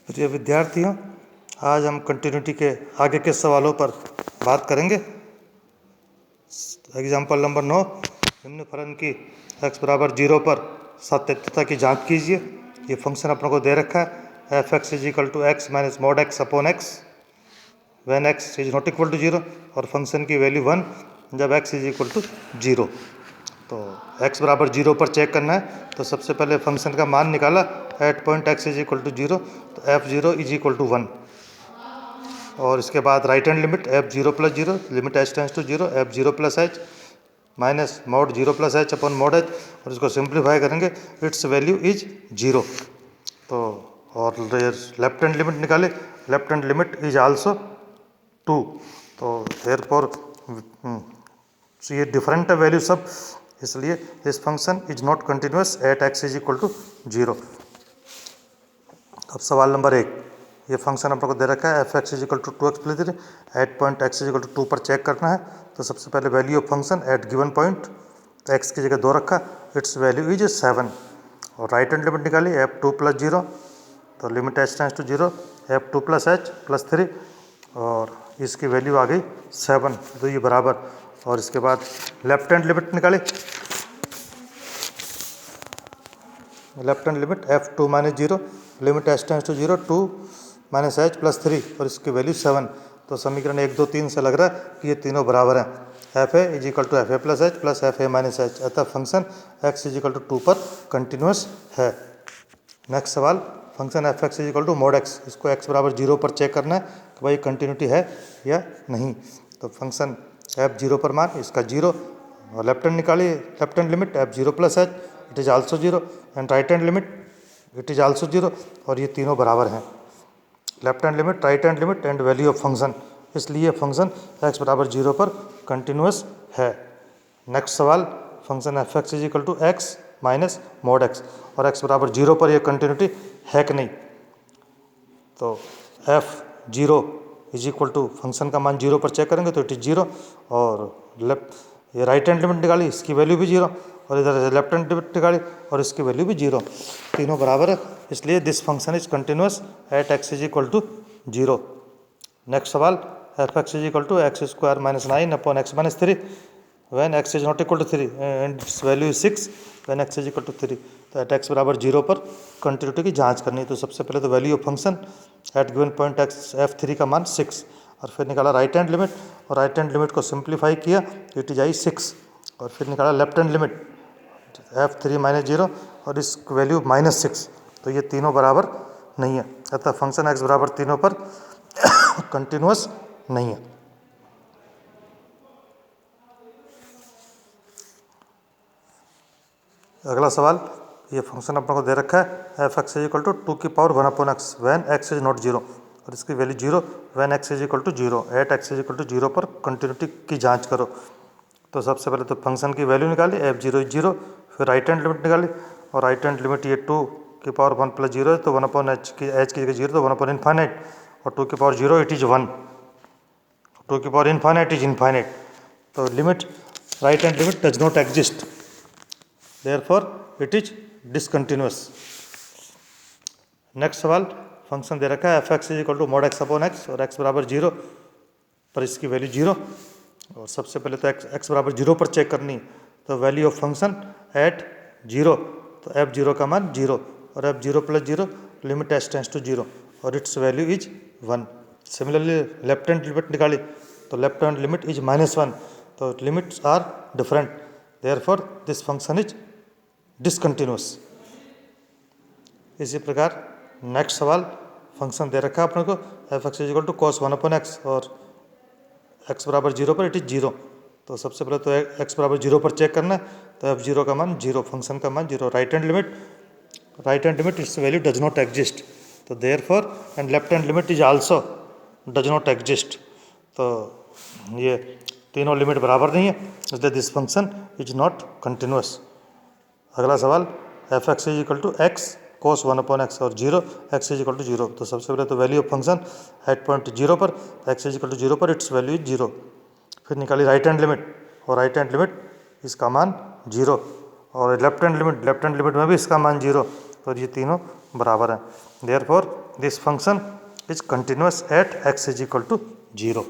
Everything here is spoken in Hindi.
प्रिय विद्यार्थियों, आज हम कंटिन्यूटी के आगे के सवालों पर बात करेंगे। एग्जाम्पल नंबर 9, निम्न फलन की x बराबर 0 पर सातत्यता की जांच कीजिए। ये फंक्शन अपने को दे रखा है F x is equal to x minus mod x upon x when x is not equal to 0 और फंक्शन की वैल्यू 1 जब x इज इक्वल टू 0। तो x बराबर 0 पर चेक करना है, तो सबसे पहले फंक्शन का मान निकाला at point x is equal to 0, तो f0 इज इक्वल टू 1 और इसके बाद right hand limit f0 plus 0 limit h tends to 0 f0 plus h minus mod 0 plus h upon mod h और इसको सिंप्लीफाई करेंगे, इट्स वैल्यू इज 0। तो और लेफ्ट हैंड लिमिट निकाले, left hand limit is also 2। तो देयरफॉर ये डिफरेंट है वैल्यू सब, इसलिए this function is not continuous at x is equal to 0। अब सवाल नंबर 1, ये फंक्शन अपने को दे रखा है F x is equal to 2x plus 3 at point x is equal to 2 पर चेक करना है। तो सबसे पहले value of function at given point, तो x की जगह 2 रखा, इट्स वैल्यू इज 7 और राइट हैंड लिमिट निकाली f2 प्लस 0, तो limit h tends to 0 f2 plus h plus 3 और इसकी वैल्यू आ गई 7, तो ये बराबर। और इसके बाद लेफ्ट हैंड लिमिट निकाली, left hand limit f2 minus 0 limit h tends to 0 2 minus h plus 3 और इसकी वैल्यू 7। तो समीकरण 1 2 3 से लग रहा है कि ये तीनों बराबर हैं, F A is equal to F A plus H plus F A minus H, अतः function x is equal to 2 पर कंटिन्यूस है। नेक्स्ट सवाल, function F x is equal to mod X, इसको x बराबर 0 पर चेक करना है कि भाई कंटिन्यूटी है या नहीं। तो फंक्शन f0 पर मान इसका 0 और लेफ्ट हैंड निकालिए, left hand limit f0 plus h it is also 0 and right hand limit it is also 0 और ये तीनों बराबर हैं। Left hand limit, right hand limit and value of function, इसलिए फंक्शन x बराबर 0 पर कंटिन्यूस है। नेक्स्ट सवाल, function F x is equal to x minus mod x और x बराबर 0 पर यह कंटिन्यूटी है कि नहीं। तो f0 is equal to function का मान 0 पर चेक करेंगे तो इट इज 0 और लेफ्ट ये राइट हैंड लिमिट निकाली, इसकी वैल्यू भी 0 और इधर लेफ्ट हैंड लिमिट निकाली और इसकी वैल्यू भी 0, तीनों बराबर है, इसलिए this function is continuous at x is equal to 0। Next सवाल, F x is equal to X square minus 9 upon X minus 3 when x is not equal to 3 and its value is 6 when x is equal to 3। तो एट एक्स बराबर 0 पर कंटिन्यूटी की जांच करनी है। तो सबसे पहले तो value of function at given point x f3 का मान 6 और फिर निकाला राइट हैंड लिमिट और राइट हैंड लिमिट को सिंप्लीफाई किया, इट इज आई 6 और फिर निकाला left hand limit f3 minus 0 और इस वैल्यू माइनस 6, तो ये तीनों बराबर नहीं है, अतः फंक्शन x बराबर तीनों पर कंटिन्यूस नहीं है। अगला सवाल, ये फंक्शन अपने को दे रखा है F x is equal to 2 की power 1 upon x when x is not 0 और इसकी value 0 when x is equal to 0 at x is equal to 0 पर कंटिन्यूटी की जांच करो। तो सबसे पहले तो फंक्शन की वैल्यू निकाली f0 इज 0, फिर राइट हैंड लिमिट निकाली और राइट हैंड लिमिट ये 2 की पावर 1 प्लस 0 है तो 1 अपॉन h की जगह 0 तो 1 अपॉन इन्फाइनाइट और 2 की पावर 0 इट इज 1, 2 की पावर इन्फाइनाइट इज इन्फाइनाइट। तो limit right hand limit does not exist, therefore it is discontinuous. Next सवाल, फंक्शन दे रखा है F x is equal to mod x upon x और x बराबर 0 पर इसकी वैल्यू 0 और सबसे पहले तो x बराबर 0 पर चेक करनी है। तो वैल्यू ऑफ फंक्शन एट 0, तो f0 का मान 0 और f0 plus 0 limit h tends to 0 और its value is 1। Similarly left hand limit निकाली, तो लेफ्ट हैंड लिमिट इज -1, तो limits are different, therefore this function is discontinuous. इसी प्रकार नेक्स्ट सवाल, फंक्शन दे रखा है अपने को f x is equal to cos 1 upon x और x बराबर 0 पर इट इज 0। तो सबसे पहले तो x बराबर 0 पर चेक करना है, तो f0 का मान 0, फंक्शन का मान 0, right hand limit its value does not exist, तो therefore and left hand limit is also does not exist. तो ये तीनों लिमिट बराबर नहीं है, इसलिए this function is not continuous. अगला सवाल, F x is equal to X cos 1 upon x और 0 x इज इक्वल टू 0। तो सबसे पहले तो value of function eight point 0 पर x इज इक्वल टू 0 पर इट्स वैल्यू इज 0, फिर निकाली राइट हैंड लिमिट और राइट हैंड लिमिट इसका मान 0 और लेफ्ट हैंड लिमिट में भी इसका मान 0 और ये तीनों बराबर हैं। Therefore this function is continuous at x is equal to 0।